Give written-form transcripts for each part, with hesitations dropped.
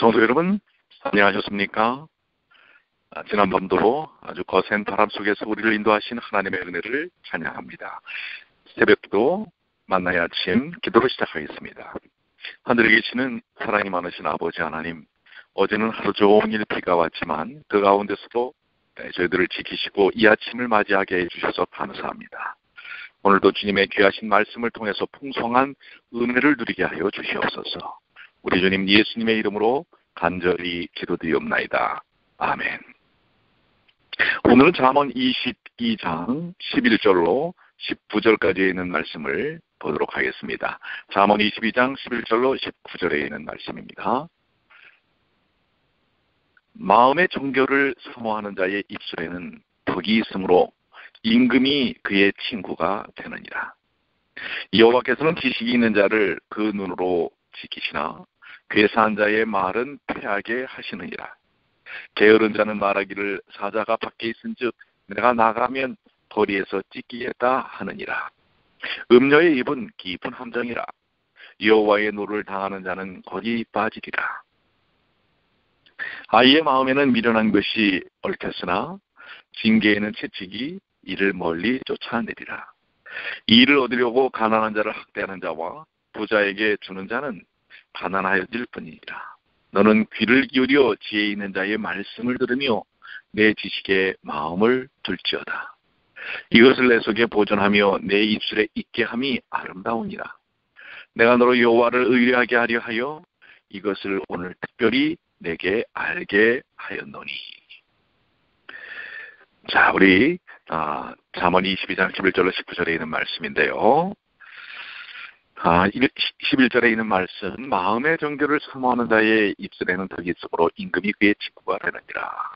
성도 여러분, 안녕하셨습니까? 지난밤도 아주 거센 바람 속에서 우리를 인도하신 하나님의 은혜를 찬양합니다. 새벽기도 만나의 아침 기도로 시작하겠습니다. 하늘에 계시는 사랑이 많으신 아버지 하나님, 어제는 하루 종일 비가 왔지만 그 가운데서도 저희들을 지키시고 이 아침을 맞이하게 해주셔서 감사합니다. 오늘도 주님의 귀하신 말씀을 통해서 풍성한 은혜를 누리게 하여 주시옵소서. 우리 주님 예수님의 이름으로 간절히 기도드리옵나이다. 아멘. 오늘은 잠언 22장 11절로 19절까지 있는 말씀을 보도록 하겠습니다. 잠언 22장 11절로 19절에 있는 말씀입니다. 마음의 정결을 사모하는 자의 입술에는 덕이 있으므로 임금이 그의 친구가 되느니라. 여호와께서는 지식이 있는 자를 그 눈으로 지키시나 괴사한 자의 말은 패하게 하시느니라. 게으른 자는 말하기를 사자가 밖에 있은즉 내가 나가면 거리에서 찢기겠다 하느니라. 음녀의 입은 깊은 함정이라. 여호와의 노를 당하는 자는 거기 빠지리라. 아이의 마음에는 미련한 것이 얽혔으나 징계에는 채찍이 이를 멀리 쫓아내리라. 이를 얻으려고 가난한 자를 학대하는 자와 부자에게 주는 자는 가난하여질 뿐이니라. 너는 귀를 기울여 지혜 있는 자의 말씀을 들으며 내 지식에 마음을 둘지어다. 이것을 내 속에 보존하며 내 입술에 있게 함이 아름다우니라. 내가 너로 여호와를 의뢰하게 하려 하여 이것을 오늘 특별히 내게 알게 하였노니. 자, 우리 잠언 22장 11절로 19절에 있는 말씀인데요. 11절에 있는 말씀, 마음의 정결을 사모하는 자의 입술에는 덕이 있으므로 임금이 그의 친구가 되느니라.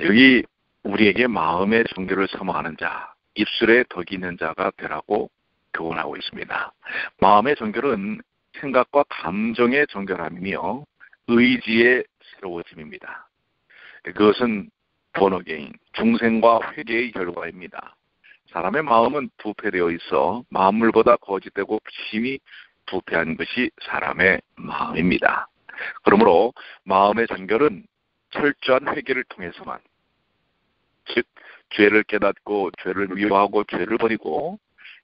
여기 우리에게 마음의 정결을 사모하는 자, 입술에 덕이 있는 자가 되라고 교훈하고 있습니다. 마음의 정결은 생각과 감정의 정결함이며 의지의 새로워짐입니다. 그것은 본어게인, 중생과 회개의 결과입니다. 사람의 마음은 부패되어 있어 만물보다 거짓되고 심히 부패한 것이 사람의 마음입니다. 그러므로 마음의 정결은 철저한 회개를 통해서만, 즉 죄를 깨닫고 죄를 미워하고 죄를 버리고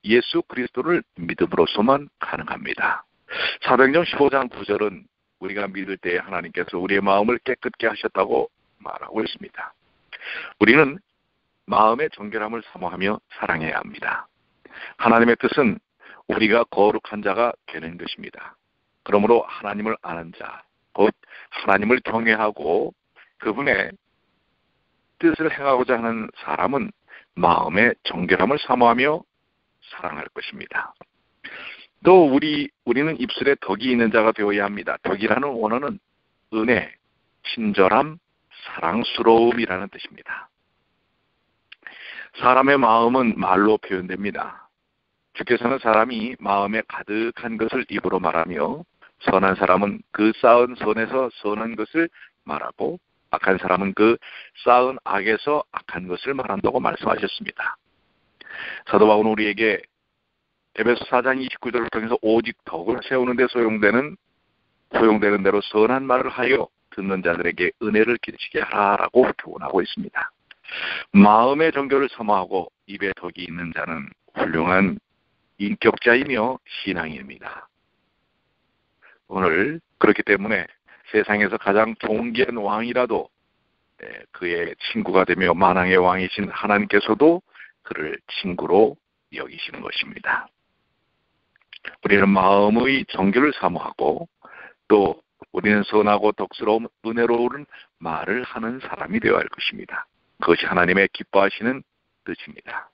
예수 그리스도를 믿음으로서만 가능합니다. 사도행전 15장 9절은 우리가 믿을 때 하나님께서 우리의 마음을 깨끗게 하셨다고 말하고 있습니다. 우리는 마음의 정결함을 사모하며 사랑해야 합니다. 하나님의 뜻은 우리가 거룩한 자가 되는 것입니다. 그러므로 하나님을 아는 자, 곧 하나님을 경외하고 그분의 뜻을 행하고자 하는 사람은 마음의 정결함을 사모하며 사랑할 것입니다. 또 우리는 입술에 덕이 있는 자가 되어야 합니다. 덕이라는 원어는 은혜, 친절함, 사랑스러움이라는 뜻입니다. 사람의 마음은 말로 표현됩니다. 주께서는 사람이 마음에 가득한 것을 입으로 말하며 선한 사람은 그 쌓은 선에서 선한 것을 말하고 악한 사람은 그 쌓은 악에서 악한 것을 말한다고 말씀하셨습니다. 사도 바울은 우리에게 에베소 4장 29절을 통해서 오직 덕을 세우는 데 소용되는 대로 선한 말을 하여 듣는 자들에게 은혜를 끼치게 하라고 교훈하고 있습니다. 마음의 정결을 사모하고 입에 덕이 있는 자는 훌륭한 인격자이며 신앙인입니다. 오늘 그렇기 때문에 세상에서 가장 존귀한 왕이라도 그의 친구가 되며 만왕의 왕이신 하나님께서도 그를 친구로 여기시는 것입니다. 우리는 마음의 정결을 사모하고 또 우리는 선하고 덕스러운 은혜로운 말을 하는 사람이 되어야 할 것입니다. 그것이 하나님의 기뻐하시는 뜻입니다.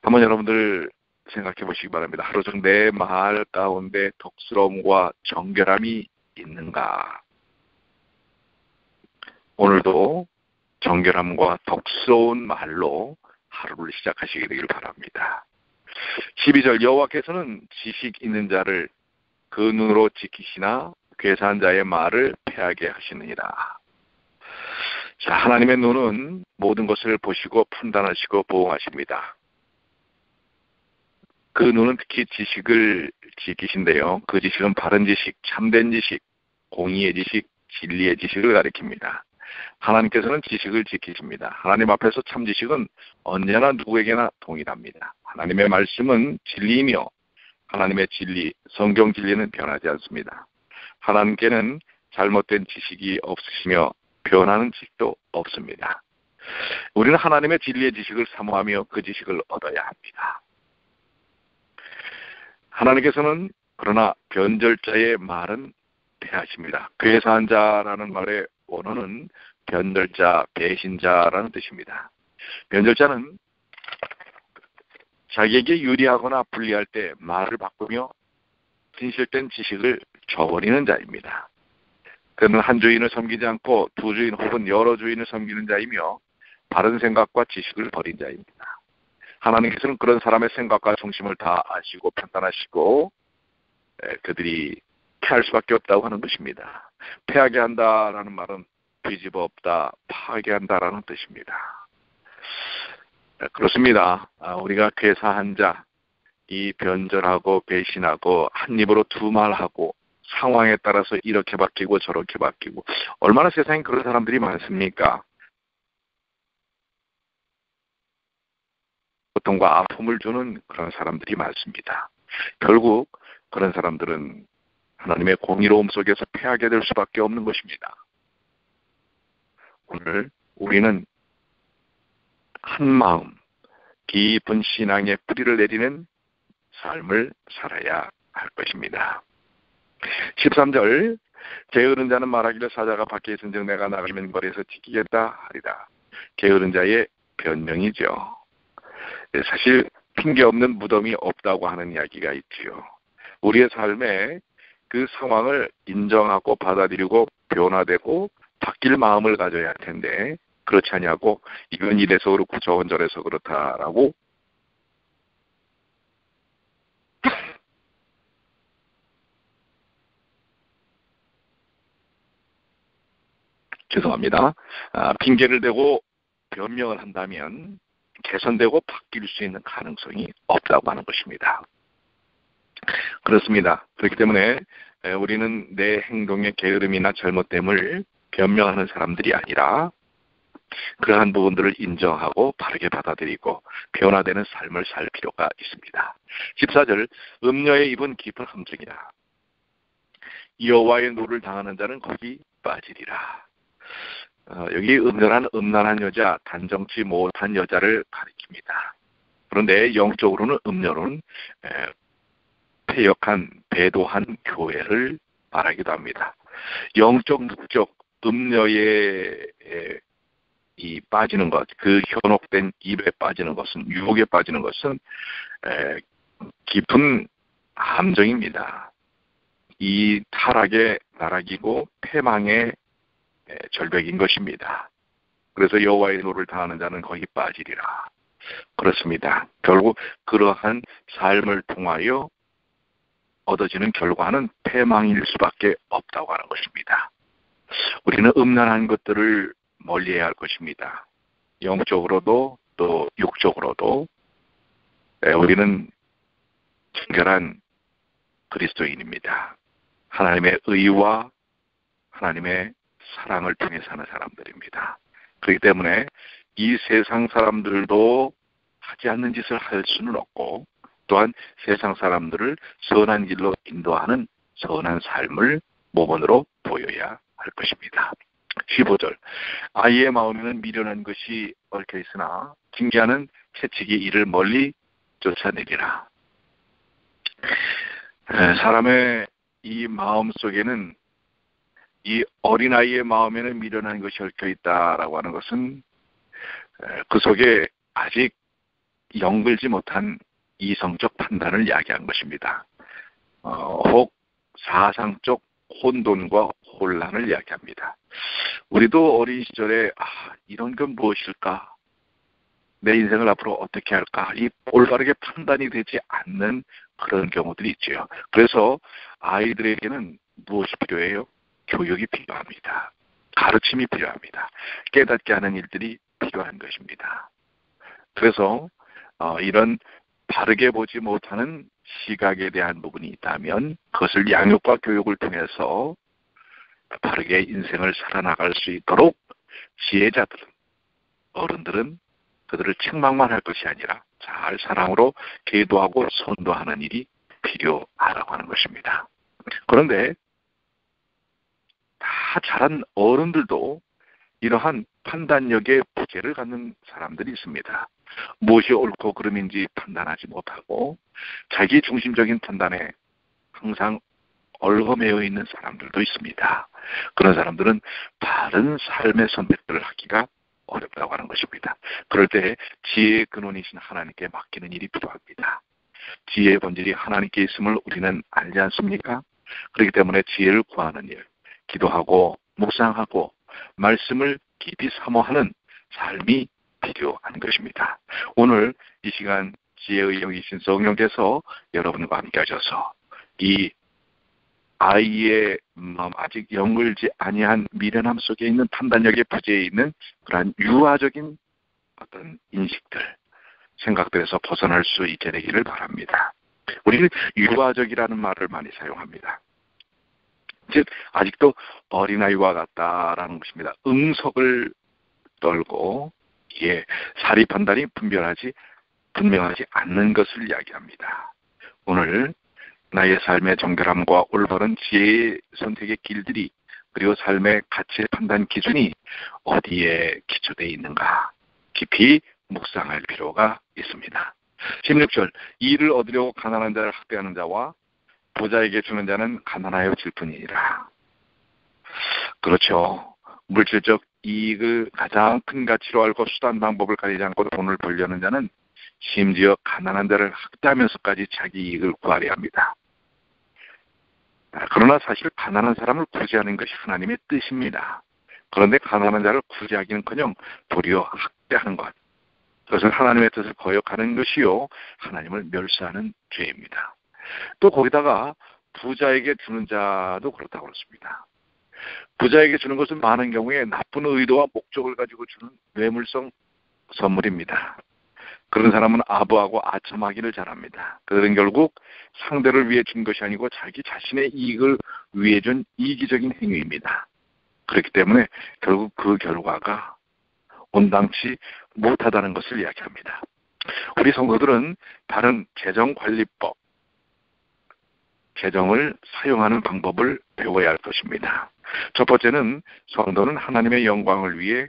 한번 여러분들 생각해 보시기 바랍니다. 하루 중 내 말 가운데 덕스러움과 정결함이 있는가? 오늘도 정결함과 덕스러운 말로 하루를 시작하시게 되기를 바랍니다. 12절 여호와께서는 지식 있는 자를 그 눈으로 지키시나 괴사한 자의 말을 패하게 하시느니라. 자, 하나님의 눈은 모든 것을 보시고 판단하시고 보호하십니다. 그 눈은 특히 지식을 지키신데요. 그 지식은 바른 지식, 참된 지식, 공의의 지식, 진리의 지식을 가리킵니다. 하나님께서는 지식을 지키십니다. 하나님 앞에서 참 지식은 언제나 누구에게나 동일합니다. 하나님의 말씀은 진리이며 하나님의 진리, 성경 진리는 변하지 않습니다. 하나님께는 잘못된 지식이 없으시며 변하는 지식도 없습니다. 우리는 하나님의 진리의 지식을 사모하며 그 지식을 얻어야 합니다. 하나님께서는 그러나 변절자의 말은 폐하십니다. 괴사한 자라는 말의 원어는 변절자, 배신자라는 뜻입니다. 변절자는 자기에게 유리하거나 불리할 때 말을 바꾸며 진실된 지식을 저버리는 자입니다. 그는 한 주인을 섬기지 않고 두 주인 혹은 여러 주인을 섬기는 자이며 바른 생각과 지식을 버린 자입니다. 하나님께서는 그런 사람의 생각과 중심을 다 아시고 판단하시고 그들이 패할 수밖에 없다고 하는 것입니다. 패하게 한다라는 말은 뒤집어 엎다, 파하게 한다라는 뜻입니다. 그렇습니다. 우리가 괴사한 자, 이 변절하고 배신하고 한 입으로 두 말하고 상황에 따라서 이렇게 바뀌고 저렇게 바뀌고 얼마나 세상에 그런 사람들이 많습니까? 고통과 아픔을 주는 그런 사람들이 많습니다. 결국 그런 사람들은 하나님의 공의로움 속에서 패하게 될 수밖에 없는 것입니다. 오늘 우리는 한 마음, 깊은 신앙의 뿌리를 내리는 삶을 살아야 할 것입니다. 13절, 게으른 자는 말하기를 사자가 밖에 있은즉 내가 나가면 거리에서 지키겠다 하리라. 게으른 자의 변명이죠. 사실 핑계 없는 무덤이 없다고 하는 이야기가 있지요. 우리의 삶에 그 상황을 인정하고 받아들이고 변화되고 바뀔 마음을 가져야 할 텐데 그렇지 않냐고 이건 이래서 그렇고 저건 저래서 그렇다라고 죄송합니다. 핑계를 대고 변명을 한다면 개선되고 바뀔 수 있는 가능성이 없다고 하는 것입니다. 그렇습니다. 그렇기 때문에 우리는 내 행동의 게으름이나 잘못됨을 변명하는 사람들이 아니라 그러한 부분들을 인정하고 바르게 받아들이고 변화되는 삶을 살 필요가 있습니다. 14절, 음녀의 입은 깊은 함정이라. 여호와의 노를 당하는 자는 거기 빠지리라. 여기 음란한 여자, 단정치 못한 여자를 가리킵니다. 그런데 영적으로는 음녀로는 폐역한, 배도한 교회를 말하기도 합니다. 영적, 목적, 음녀에 빠지는 것, 그 현혹된 입에 빠지는 것은, 유혹에 빠지는 것은 깊은 함정입니다. 이 타락의 나락이고 패망의 절벽인 것입니다. 그래서 여호와의 노를 당하는 자는 거기 빠지리라. 그렇습니다. 결국 그러한 삶을 통하여 얻어지는 결과는 패망일 수밖에 없다고 하는 것입니다. 우리는 음란한 것들을 멀리해야 할 것입니다. 영적으로도 또 육적으로도 우리는 정결한 그리스도인입니다. 하나님의 의와 하나님의 사랑을 통해 사는 사람들입니다. 그렇기 때문에 이 세상 사람들도 하지 않는 짓을 할 수는 없고 또한 세상 사람들을 선한 길로 인도하는 선한 삶을 모범으로 보여야 할 것입니다. 15절, 아이의 마음에는 미련한 것이 얽혀 있으나 징계하는 채찍이 이를 멀리 쫓아내리라. 사람의 이 마음 속에는 이 어린아이의 마음에는 미련한 것이 얽혀 있다라고 하는 것은 그 속에 아직 영글지 못한 이성적 판단을 이야기한 것입니다. 혹 사상적 혼돈과 혼란을 이야기합니다. 우리도 어린 시절에 이런 건 무엇일까? 내 인생을 앞으로 어떻게 할까? 이 올바르게 판단이 되지 않는 그런 경우들이 있죠. 그래서 아이들에게는 무엇이 필요해요? 교육이 필요합니다. 가르침이 필요합니다. 깨닫게 하는 일들이 필요한 것입니다. 그래서 이런 바르게 보지 못하는 시각에 대한 부분이 있다면 그것을 양육과 교육을 통해서 바르게 인생을 살아나갈 수 있도록 지혜자들은, 어른들은 그들을 책망만 할 것이 아니라 잘 사랑으로 계도하고 선도하는 일이 필요하다고 하는 것입니다. 그런데 다 자란 어른들도 이러한 판단력의 부재를 갖는 사람들이 있습니다. 무엇이 옳고 그름인지 판단하지 못하고 자기 중심적인 판단에 항상 얽매여 있는 사람들도 있습니다. 그런 사람들은 바른 삶의 선택들을 하기가 어렵다고 하는 것입니다. 그럴 때 지혜의 근원이신 하나님께 맡기는 일이 필요합니다. 지혜의 본질이 하나님께 있음을 우리는 알지 않습니까? 그렇기 때문에 지혜를 구하는 일, 기도하고 묵상하고 말씀을 깊이 사모하는 삶이 필요한 것입니다. 오늘 이 시간 지혜의 영이신 성령께서 여러분과 함께 하셔서 이 아이의 마음, 아직 영을지 아니한 미련함 속에 있는 판단력의 부재에 있는 그러한 유아적인 어떤 인식들, 생각들에서 벗어날 수 있게 되기를 바랍니다. 우리는 유아적이라는 말을 많이 사용합니다. 즉 아직도 어린아이와 같다라는 것입니다. 응석을 떨고 사리 판단이 분명하지 않는 것을 이야기합니다. 오늘 나의 삶의 정결함과 올바른 지혜의 선택의 길들이, 그리고 삶의 가치의 판단 기준이 어디에 기초되어 있는가 깊이 묵상할 필요가 있습니다. 16절, 이를 얻으려고 가난한 자를 학대하는 자와 부자에게 주는 자는 가난하여 질 뿐이니라. 그렇죠. 물질적 이익을 가장 큰 가치로 알고 수단 방법을 가리지 않고 돈을 벌려는 자는 심지어 가난한 자를 학대하면서까지 자기 이익을 구하려 합니다. 그러나 사실 가난한 사람을 구제하는 것이 하나님의 뜻입니다. 그런데 가난한 자를 구제하기는커녕 도리어 학대하는 것, 그것은 하나님의 뜻을 거역하는 것이요 하나님을 멸시하는 죄입니다. 또 거기다가 부자에게 주는 자도 그렇다고 그렇습니다. 부자에게 주는 것은 많은 경우에 나쁜 의도와 목적을 가지고 주는 뇌물성 선물입니다. 그런 사람은 아부하고 아첨하기를 잘합니다. 그들은 결국 상대를 위해 준 것이 아니고 자기 자신의 이익을 위해 준 이기적인 행위입니다. 그렇기 때문에 결국 그 결과가 온당치 못하다는 것을 이야기합니다. 우리 성도들은 바른 재정관리법, 재정을 사용하는 방법을 배워야 할 것입니다. 첫 번째는 성도는 하나님의 영광을 위해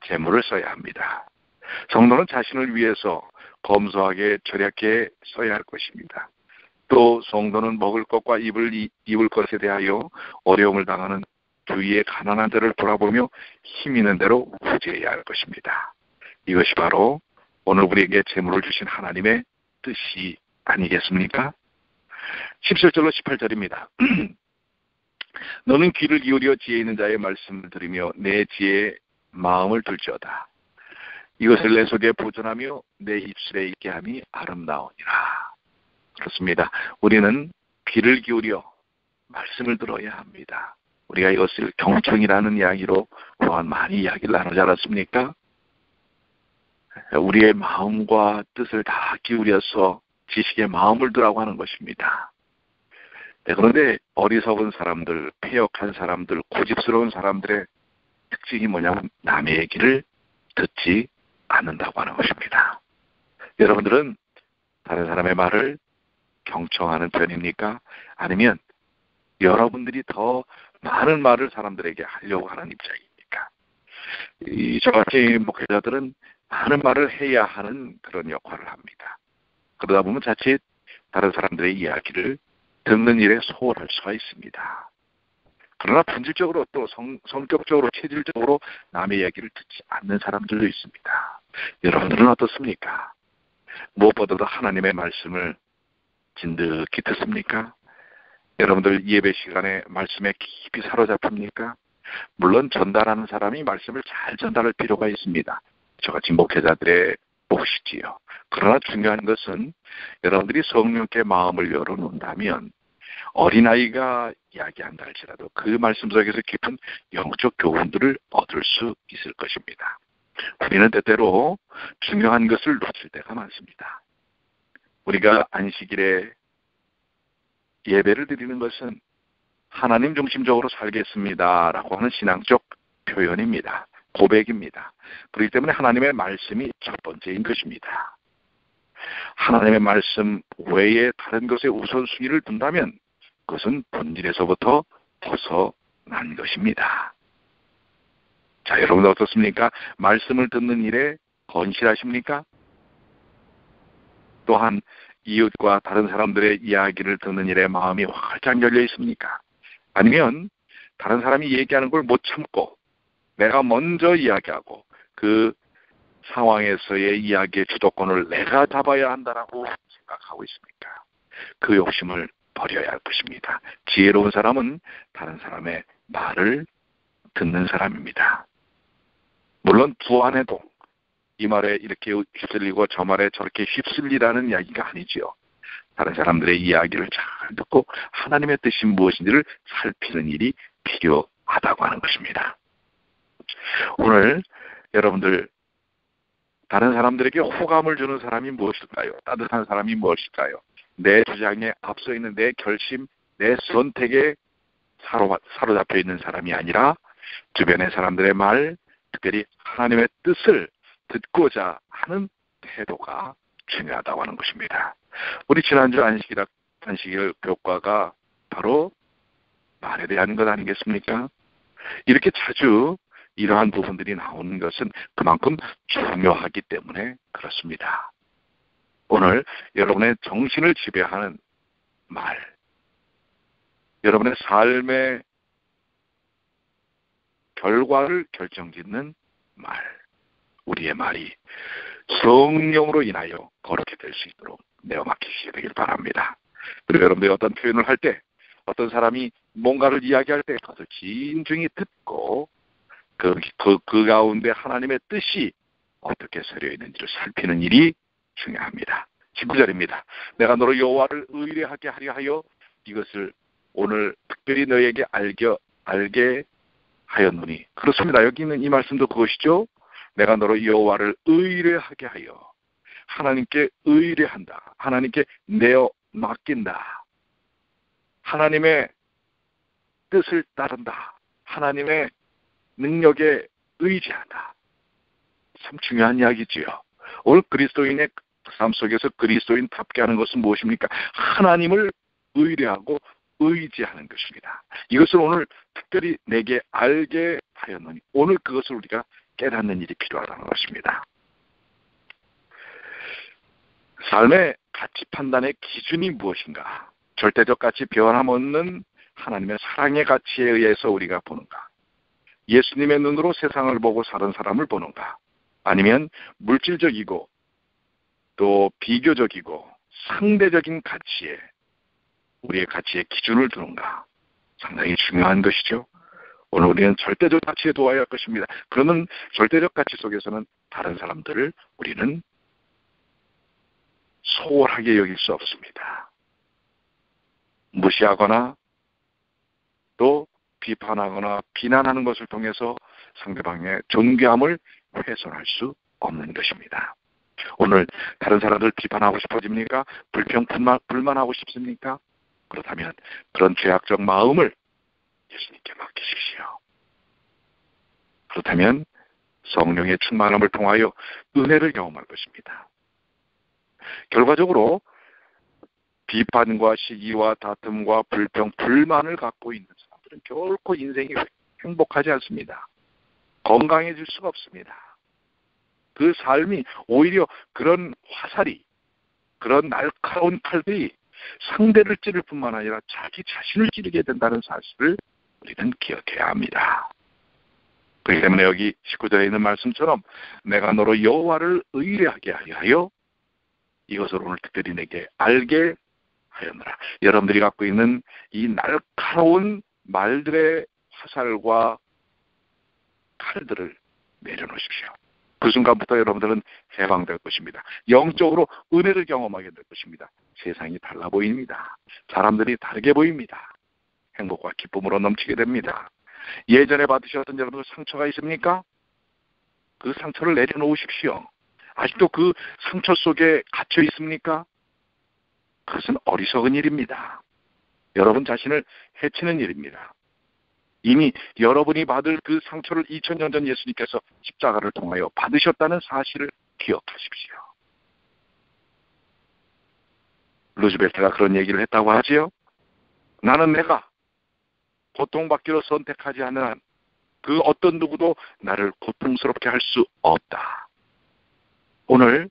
재물을 써야 합니다. 성도는 자신을 위해서 검소하게 절약해 써야 할 것입니다. 또 성도는 먹을 것과 입을 것에 대하여 어려움을 당하는 주위의 가난한 자를 돌아보며 힘 있는 대로 구제해야 할 것입니다. 이것이 바로 오늘 우리에게 재물을 주신 하나님의 뜻이 아니겠습니까? 17절로 18절입니다. 너는 귀를 기울여 지혜 있는 자의 말씀을 들으며 내 지혜에 마음을 둘지어다. 이것을 내 속에 보존하며 내 입술에 있게 함이 아름다우니라. 그렇습니다. 우리는 귀를 기울여 말씀을 들어야 합니다. 우리가 이것을 경청이라는 이야기로 또한 많이 이야기를 나누지 않았습니까? 우리의 마음과 뜻을 다 기울여서 지식에 마음을 두라고 하는 것입니다. 네, 그런데 어리석은 사람들, 패역한 사람들, 고집스러운 사람들의 특징이 뭐냐면 남의 얘기를 듣지 않는다고 하는 것입니다. 여러분들은 다른 사람의 말을 경청하는 편입니까? 아니면 여러분들이 더 많은 말을 사람들에게 하려고 하는 입장입니까? 저같이 목회자들은 많은 말을 해야 하는 그런 역할을 합니다. 그러다 보면 자칫 다른 사람들의 이야기를 듣는 일에 소홀할 수가 있습니다. 그러나 본질적으로 또 성격적으로 체질적으로 남의 이야기를 듣지 않는 사람들도 있습니다. 여러분들은 어떻습니까? 무엇보다도 하나님의 말씀을 진득히 듣습니까? 여러분들 예배 시간에 말씀에 깊이 사로잡힙니까? 물론 전달하는 사람이 말씀을 잘 전달할 필요가 있습니다. 저같이 목회자들의 몫이지요. 그러나 중요한 것은 여러분들이 성령께 마음을 열어놓는다면 어린아이가 이야기한다 할지라도 그 말씀 속에서 깊은 영적 교훈들을 얻을 수 있을 것입니다. 우리는 때때로 중요한 것을 놓칠 때가 많습니다. 우리가 안식일에 예배를 드리는 것은 하나님 중심적으로 살겠습니다라고 하는 신앙적 표현입니다. 고백입니다. 그렇기 때문에 하나님의 말씀이 첫 번째인 것입니다. 하나님의 말씀 외에 다른 것에 우선순위를 둔다면 그것은 본질에서부터 벗어난 것입니다. 자, 여러분 어떻습니까? 말씀을 듣는 일에 건실하십니까? 또한 이웃과 다른 사람들의 이야기를 듣는 일에 마음이 활짝 열려 있습니까? 아니면 다른 사람이 얘기하는 걸 못 참고 내가 먼저 이야기하고 그 상황에서의 이야기의 주도권을 내가 잡아야 한다라고 생각하고 있습니까? 그 욕심을 버려야 할 것입니다. 지혜로운 사람은 다른 사람의 말을 듣는 사람입니다. 물론 부안해도 이 말에 이렇게 휩쓸리고 저 말에 저렇게 휩쓸리라는 이야기가 아니지요. 다른 사람들의 이야기를 잘 듣고 하나님의 뜻이 무엇인지를 살피는 일이 필요하다고 하는 것입니다. 오늘 여러분들 다른 사람들에게 호감을 주는 사람이 무엇일까요? 따뜻한 사람이 무엇일까요? 내 주장에 앞서 있는 내 결심, 내 선택에 사로잡혀 있는 사람이 아니라 주변의 사람들의 말, 특별히 하나님의 뜻을 듣고자 하는 태도가 중요하다고 하는 것입니다. 우리 지난주 안식일 교과가 바로 말에 대한 것 아니겠습니까? 이렇게 자주 이러한 부분들이 나오는 것은 그만큼 중요하기 때문에 그렇습니다. 오늘 여러분의 정신을 지배하는 말, 여러분의 삶의 결과를 결정짓는 말, 우리의 말이 성령으로 인하여 거룩히 될 수 있도록 내어 맡기시게 되길 바랍니다. 그리고 여러분들이 어떤 표현을 할 때, 어떤 사람이 뭔가를 이야기할 때 그것을 진중히 듣고 그 가운데 하나님의 뜻이 어떻게 서려 있는지를 살피는 일이 중요합니다. 19절입니다. 내가 너로 여호와를 의뢰하게 하려 하여 이것을 오늘 특별히 너에게 알게 하였노니. 그렇습니다. 여기 있는 이 말씀도 그것이죠. 내가 너로 여호와를 의뢰하게 하여 하나님께 의뢰한다. 하나님께 내어 맡긴다. 하나님의 뜻을 따른다. 하나님의 능력에 의지한다. 참 중요한 이야기지요. 오늘 그리스도인의 삶 속에서 그리스도인답게 하는 것은 무엇입니까? 하나님을 의뢰하고 의지하는 것입니다. 이것을 오늘 특별히 내게 알게 하였노니 오늘 그것을 우리가 깨닫는 일이 필요하다는 것입니다. 삶의 가치 판단의 기준이 무엇인가? 절대적 가치 변함없는 하나님의 사랑의 가치에 의해서 우리가 보는가? 예수님의 눈으로 세상을 보고 사는 사람을 보는가? 아니면 물질적이고 또 비교적이고 상대적인 가치에 우리의 가치의 기준을 두는가? 상당히 중요한 것이죠. 오늘 우리는 절대적 가치에 도와야 할 것입니다. 그러면 절대적 가치 속에서는 다른 사람들을 우리는 소홀하게 여길 수 없습니다. 무시하거나 또 비판하거나 비난하는 것을 통해서 상대방의 존귀함을 훼손할 수 없는 것입니다. 오늘 다른 사람들 비판하고 싶어집니까? 불만하고 싶습니까? 그렇다면 그런 죄악적 마음을 예수님께 맡기십시오. 그렇다면 성령의 충만함을 통하여 은혜를 경험할 것입니다. 결과적으로 비판과 시기와 다툼과 불평, 불만을 갖고 있는 사람들은 결코 인생이 행복하지 않습니다. 건강해질 수가 없습니다. 그 삶이 오히려 그런 화살이, 그런 날카로운 칼들이 상대를 찌를 뿐만 아니라 자기 자신을 찌르게 된다는 사실을 우리는 기억해야 합니다. 그렇기 때문에 여기 19절에 있는 말씀처럼 내가 너로 여호와를 의뢰하게 하여 이것을 오늘 특별히 내게 알게 하였노라. 여러분들이 갖고 있는 이 날카로운 말들의 화살과 칼들을 내려놓으십시오. 그 순간부터 여러분들은 해방될 것입니다. 영적으로 은혜를 경험하게 될 것입니다. 세상이 달라 보입니다. 사람들이 다르게 보입니다. 행복과 기쁨으로 넘치게 됩니다. 예전에 받으셨던 여러분들 상처가 있습니까? 그 상처를 내려놓으십시오. 아직도 그 상처 속에 갇혀 있습니까? 그것은 어리석은 일입니다. 여러분 자신을 해치는 일입니다. 이미 여러분이 받을 그 상처를 2000년 전 예수님께서 십자가를 통하여 받으셨다는 사실을 기억하십시오. 루즈벨트가 그런 얘기를 했다고 하지요. 나는 내가 고통받기로 선택하지 않는 한 그 어떤 누구도 나를 고통스럽게 할 수 없다. 오늘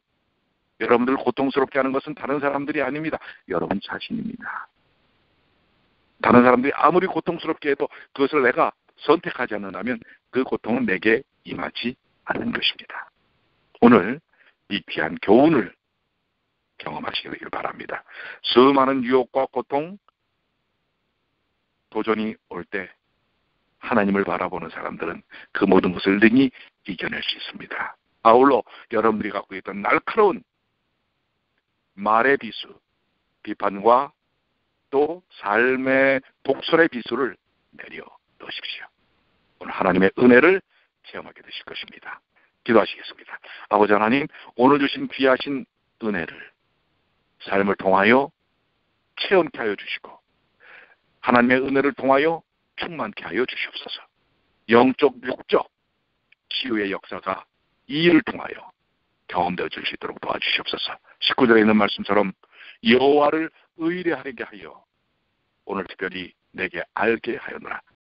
여러분들 고통스럽게 하는 것은 다른 사람들이 아닙니다. 여러분 자신입니다. 다른 사람들이 아무리 고통스럽게 해도 그것을 내가 선택하지 않는다면 그 고통은 내게 임하지 않는 것입니다. 오늘 이 귀한 교훈을 경험하시길 바랍니다. 수많은 유혹과 고통, 도전이 올 때 하나님을 바라보는 사람들은 그 모든 것을 능히 이겨낼 수 있습니다. 아울러 여러분들이 갖고 있던 날카로운 말의 비수, 비판과 또 삶의 독설의 비수를 내려 놓으십시오. 오늘 하나님의 은혜를 체험하게 되실 것입니다. 기도하시겠습니다. 아버지 하나님, 오늘 주신 귀하신 은혜를 삶을 통하여 체험케 하여 주시고 하나님의 은혜를 통하여 충만케 하여 주시옵소서. 영적, 육적 치유의 역사가 이 일을 통하여 경험되어 줄 수 있도록 도와주시옵소서. 19절에 있는 말씀처럼 여호와를 의뢰하게 하여 오늘 특별히 내게 알게 하였노라.